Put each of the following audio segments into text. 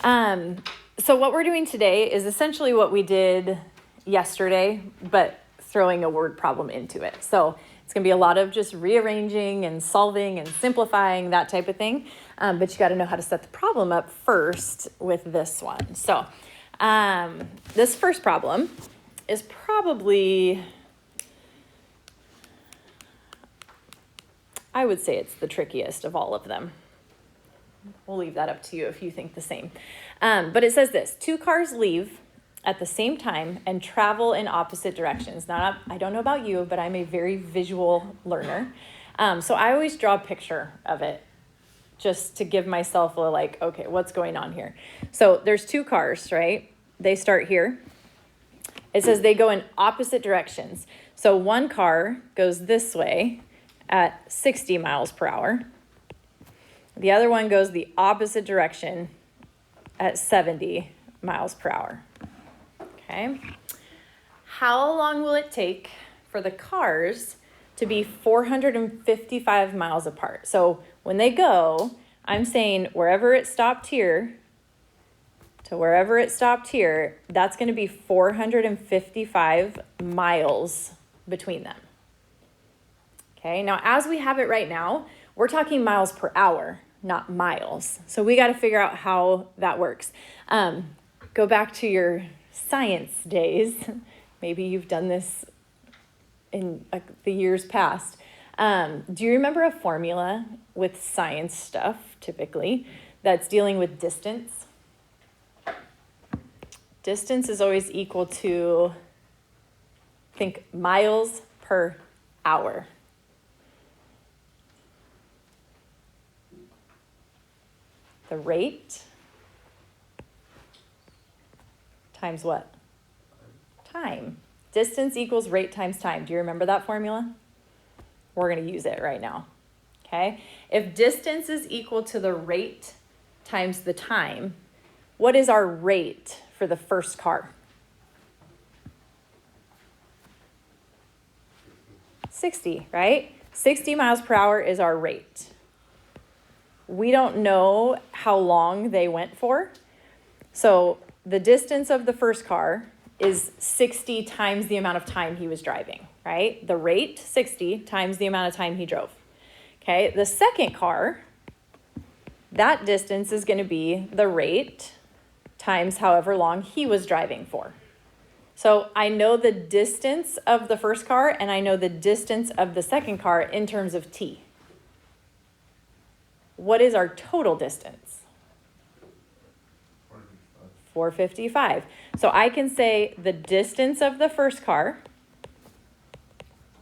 So what we're doing today is essentially what we did yesterday, but throwing a word problem into it. So it's going to be a lot of just rearranging and solving and simplifying, that type of thing. But you got to know how to set the problem up first with this one. So this first problem is probably, I would say it's the trickiest of all of them. We'll leave that up to you if you think the same. But it says this: 2 cars leave at the same time and travel in opposite directions. Now, I don't know about you, but I'm a very visual learner. So I always draw a picture of it just to give myself a okay, what's going on here? So there's 2 cars, right? They start here. It says they go in opposite directions. So one car goes this way at 60 miles per hour. The other one goes the opposite direction at 70 miles per hour. Okay. How long will it take for the cars to be 455 miles apart? So when they go, I'm saying wherever it stopped here to wherever it stopped here, that's going to be 455 miles between them. Okay. Now, as we have it right now, we're talking miles per hour, not miles. So we got to figure out how that works. Go back to your science days. Maybe you've done this in the years past. Do you remember a formula with science stuff, typically, that's dealing with distance? Distance is always equal to, think, miles per hour. The rate times what? Time. Distance equals rate times time. Do you remember that formula? We're going to use it right now. Okay? If distance is equal to the rate times the time, what is our rate for the first car? 60, right? 60 miles per hour is our rate. We don't know how long they went for. So the distance of the first car is 60 times the amount of time he was driving, right? The rate, 60 times the amount of time he drove. Okay, the second car, that distance is going to be the rate times however long he was driving for. So I know the distance of the first car and I know the distance of the second car in terms of t. What is our total distance? 455. So I can say the distance of the first car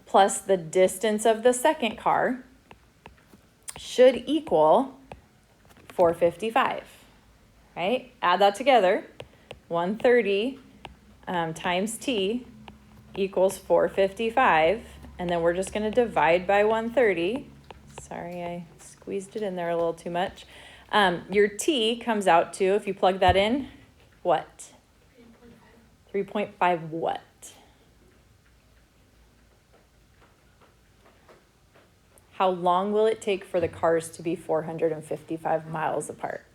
plus the distance of the second car should equal 455, right? Add that together. 130 times t equals 455. And then we're just going to divide by 130. Sorry, I squeezed it in there a little too much. Your t comes out to, if you plug that in, what? 3.5 what? How long will it take for the cars to be 455 miles apart?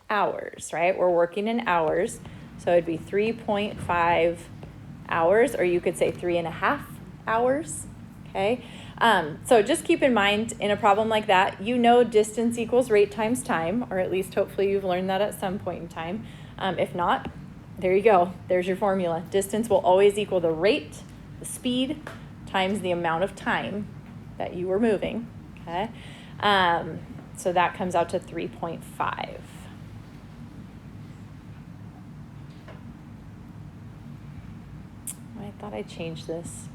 Hours, right? We're working in hours. So it'd be 3.5 hours, or you could say 3.5 hours, okay? So just keep in mind, in a problem like that, you know distance equals rate times time, or at least hopefully you've learned that at some point in time. If not, there you go. There's your formula. Distance will always equal the rate, the speed, times the amount of time that you were moving, okay? So that comes out to 3.5. I thought I changed this.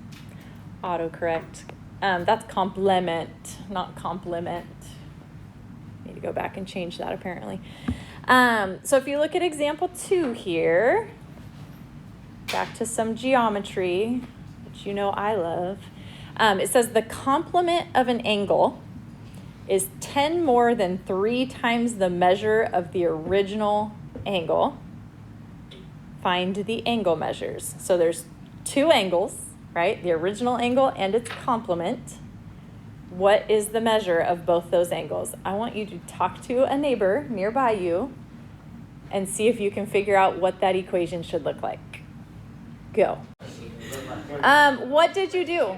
Autocorrect. That's complement, not compliment. Need to go back and change that apparently. So if you look at example 2 here, back to some geometry, which you know I love. It says the complement of an angle is 10 more than 3 times the measure of the original angle. Find the angle measures. So there's 2 angles, right? The original angle and its complement. What is the measure of both those angles? I want you to talk to a neighbor nearby you and see if you can figure out what that equation should look like. Go. What did you do?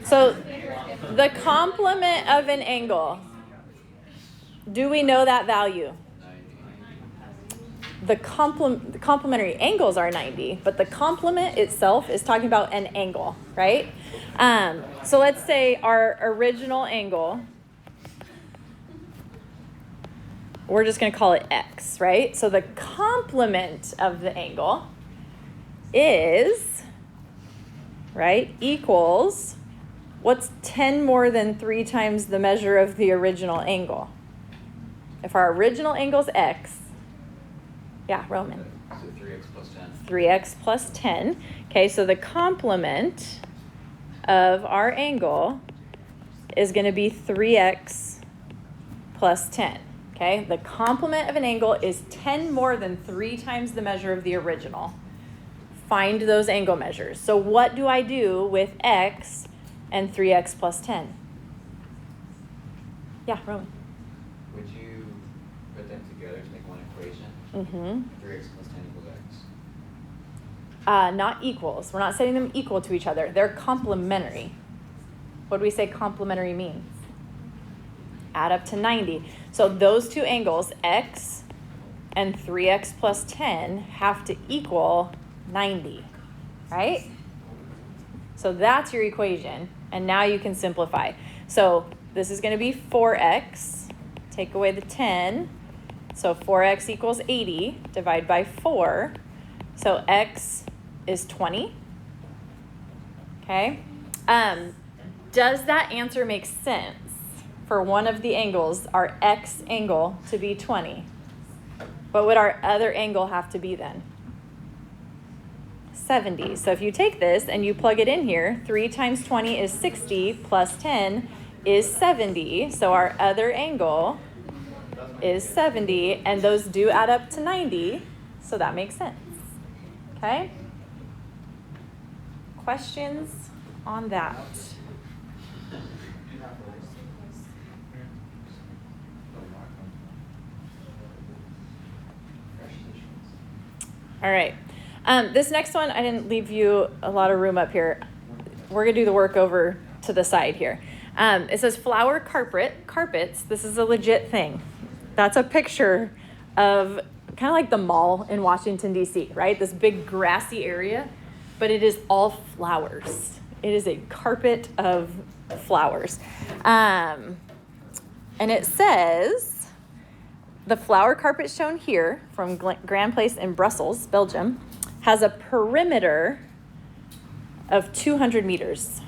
So the complement of an angle, do we know that value? The complementary angles are 90, but the complement itself is talking about an angle, right? So let's say our original angle, we're just going to call it x, right? So the complement of the angle is, right, equals, what's 10 more than 3 times the measure of the original angle? If our original angle is x, yeah, Roman. So 3x plus 10. 3x plus 10. Okay, so the complement of our angle is going to be 3x plus 10. Okay, the complement of an angle is 10 more than 3 times the measure of the original. Find those angle measures. So what do I do with x and 3x plus 10? Yeah, Roman. Would you put them together to make one equation? 3x plus 10 equals x. Not equals. We're not setting them equal to each other. They're complementary. What do we say complementary means? Add up to 90. So those two angles, x and 3x plus 10, have to equal 90, right? So that's your equation. And now you can simplify. So this is going to be 4x. Take away the 10. So 4x equals 80. Divide by 4. So x is 20. Okay. Does that answer make sense for one of the angles, our x angle, to be 20? What would our other angle have to be then? 70. So if you take this and you plug it in here, 3 times 20 is 60 plus 10 is 70. So our other angle is 70, and those do add up to 90, so that makes sense. Okay? Questions on that? All right. This next one, I didn't leave you a lot of room up here. We're going to do the work over to the side here. It says flower carpets. This is a legit thing. That's a picture of kind of like the mall in Washington, D.C., right? This big grassy area, but it is all flowers. It is a carpet of flowers. And it says, the flower carpet shown here from Grand Place in Brussels, Belgium, has a perimeter of 200 meters.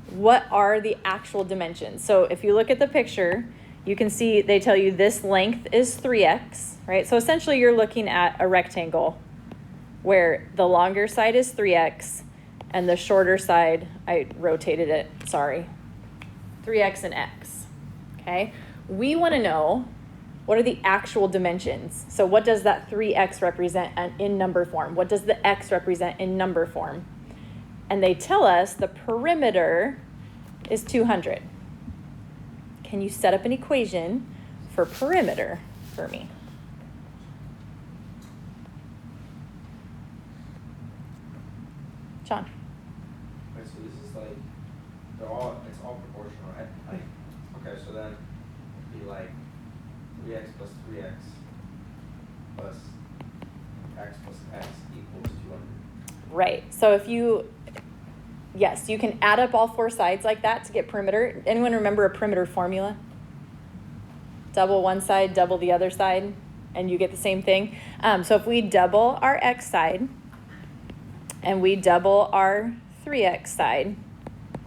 What are the actual dimensions? So if you look at the picture, you can see they tell you this length is 3x, right? So essentially you're looking at a rectangle where the longer side is 3x and the shorter side, I rotated it, sorry, 3x and x, okay? We want to know what are the actual dimensions. So what does that 3x represent in number form? What does the x represent in number form? And they tell us the perimeter is 200. Can you set up an equation for perimeter for me? John. Okay, so this is like, it's all proportional, right? Like, okay, so then it'd be like 3x plus 3x plus x plus x equals 200. Right. So if you, yes, you can add up all four sides like that to get perimeter. Anyone remember a perimeter formula? Double one side, double the other side, and you get the same thing. So if we double our x side and we double our 3x side,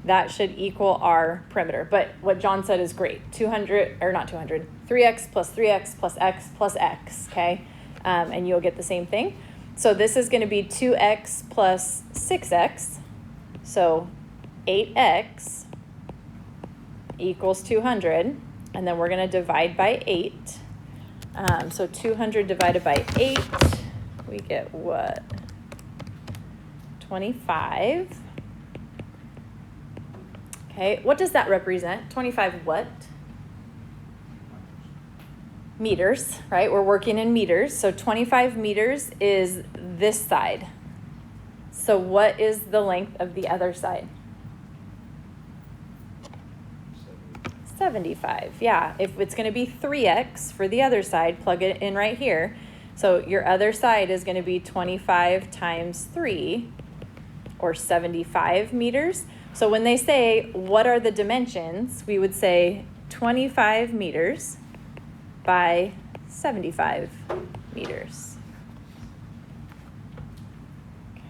that should equal our perimeter. But what John said is great. 200, or not 200, 3x plus x plus x, okay? And you'll get the same thing. So this is going to be 2x plus 6x. So 8x equals 200. And then we're going to divide by 8. So 200 divided by 8, we get what? 25. Okay, what does that represent? 25 what? Meters, right? We're working in meters. So 25 meters is this side. So what is the length of the other side? 75. Yeah, if it's going to be 3x for the other side, plug it in right here. So your other side is going to be 25 times 3, or 75 meters. So when they say, what are the dimensions, we would say 25 meters by 75 meters.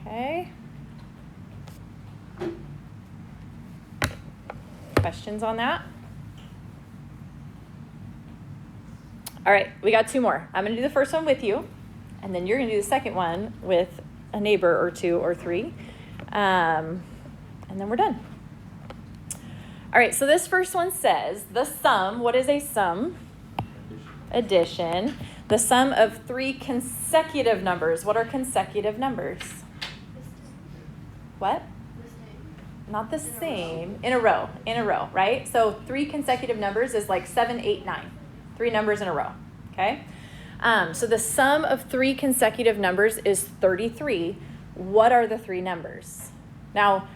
Okay. Questions on that? All right, we got 2 more. I'm going to do the first one with you, and then you're going to do the second one with a neighbor or 2 or 3. And then we're done. All right, so this first one says the sum, what is a sum? Addition. The sum of 3 consecutive numbers. What are consecutive numbers? What? Not the same. In a row, right? So 3 consecutive numbers is like 7, 8, 9. 3 numbers in a row, okay? So the sum of 3 consecutive numbers is 33. What are the 3 numbers? Now,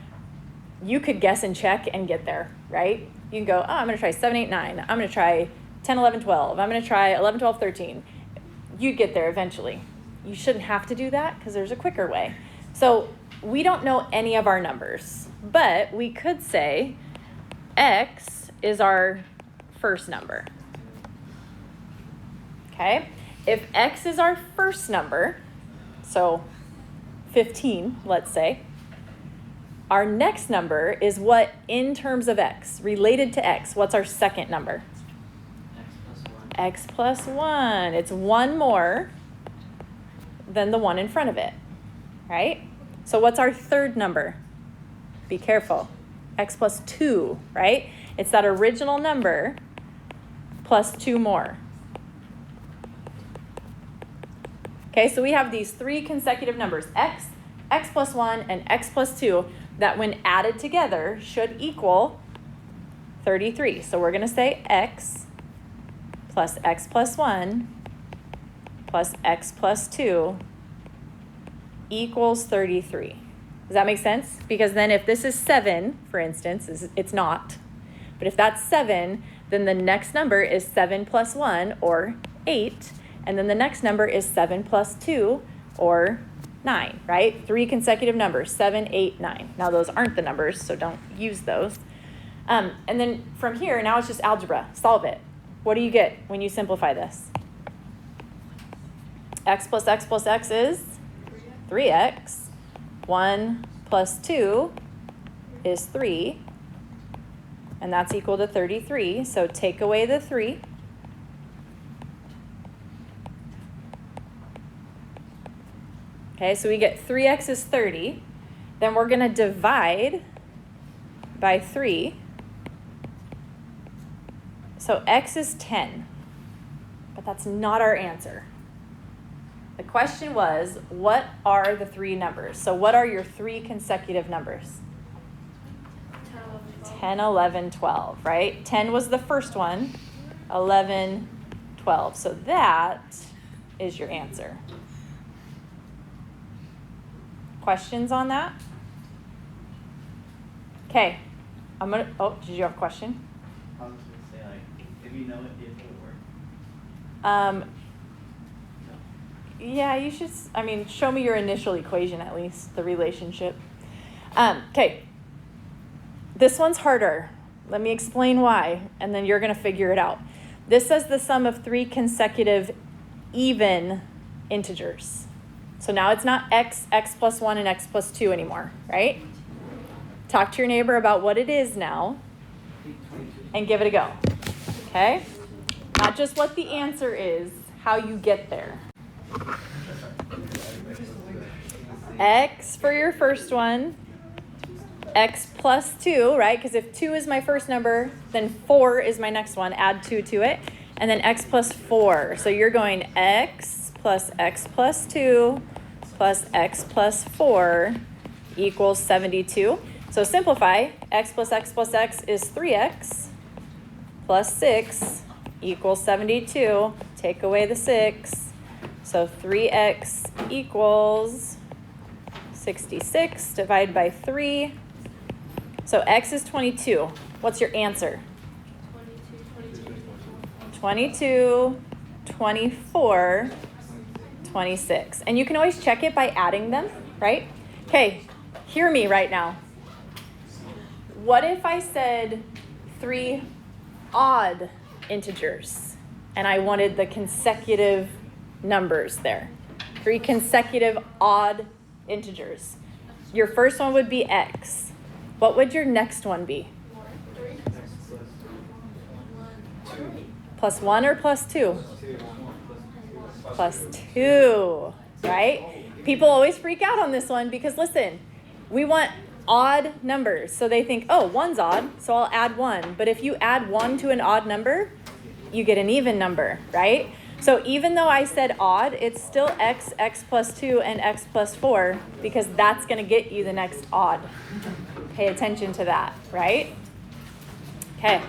you could guess and check and get there, right? You can go, oh, I'm going to try 7, 8, 9. I'm going to try 10, 11, 12. I'm going to try 11, 12, 13. You'd get there eventually. You shouldn't have to do that because there's a quicker way. So we don't know any of our numbers, but we could say x is our first number. Okay? If x is our first number, so 15, let's say, our next number is what in terms of x, related to x. What's our second number? X plus 1. It's 1 more than the one in front of it, right? So what's our third number? Be careful. X plus 2, right? It's that original number plus 2 more. Okay, so we have these 3 consecutive numbers, x, x plus 1, and x plus 2, that when added together should equal 33. So we're going to say x plus x plus 1 plus x plus 2 equals 33. Does that make sense? Because then if this is 7, for instance, it's not. But if that's 7, then the next number is 7 plus 1, or 8. And then the next number is 7 plus 2, or 9, right? 3 consecutive numbers, 7, 8, 9. Now those aren't the numbers, so don't use those. And then from here, now it's just algebra. Solve it. What do you get when you simplify this? X plus x is 3x. 1 plus 2 is 3. And that's equal to 33. So take away the 3. Okay, so we get 3x is 30. Then we're going to divide by 3. So x is 10. But that's not our answer. The question was, what are the 3 numbers? So what are your 3 consecutive numbers? 10, 11, 12, right? 10 was the first one. 11, 12. So that is your answer. Questions on that? Okay. Oh, did you have a question? I was going to say, like, if you know it will work. Yeah, you should, show me your initial equation at least, the relationship. Okay. This one's harder. Let me explain why, and then you're going to figure it out. This says the sum of 3 consecutive even integers. So now it's not x, x plus 1, and x plus 2 anymore, right? Talk to your neighbor about what it is now and give it a go, okay? Not just what the answer is, how you get there. X for your first one, x plus 2, right? Because if 2 is my first number, then 4 is my next one. Add 2 to it. And then x plus 4. So you're going x plus 2 plus x plus 4 equals 72. So simplify, x plus x is 3x plus 6 equals 72. Take away the 6. So 3x equals 66 divided by 3. So x is 22. What's your answer? 22, 24, 26. And you can always check it by adding them, right? Okay, hear me right now. What if I said 3 odd integers and I wanted the consecutive numbers there? 3 consecutive odd integers. Your first one would be x. What would your next one be? Plus 1 or plus 2? Plus 2, right? People always freak out on this one because listen, we want odd numbers. So they think, oh, 1's odd, so I'll add 1. But if you add 1 to an odd number, you get an even number, right? So even though I said odd, it's still x plus 2, and x plus 4, because that's going to get you the next odd. Pay attention to that, right? Okay.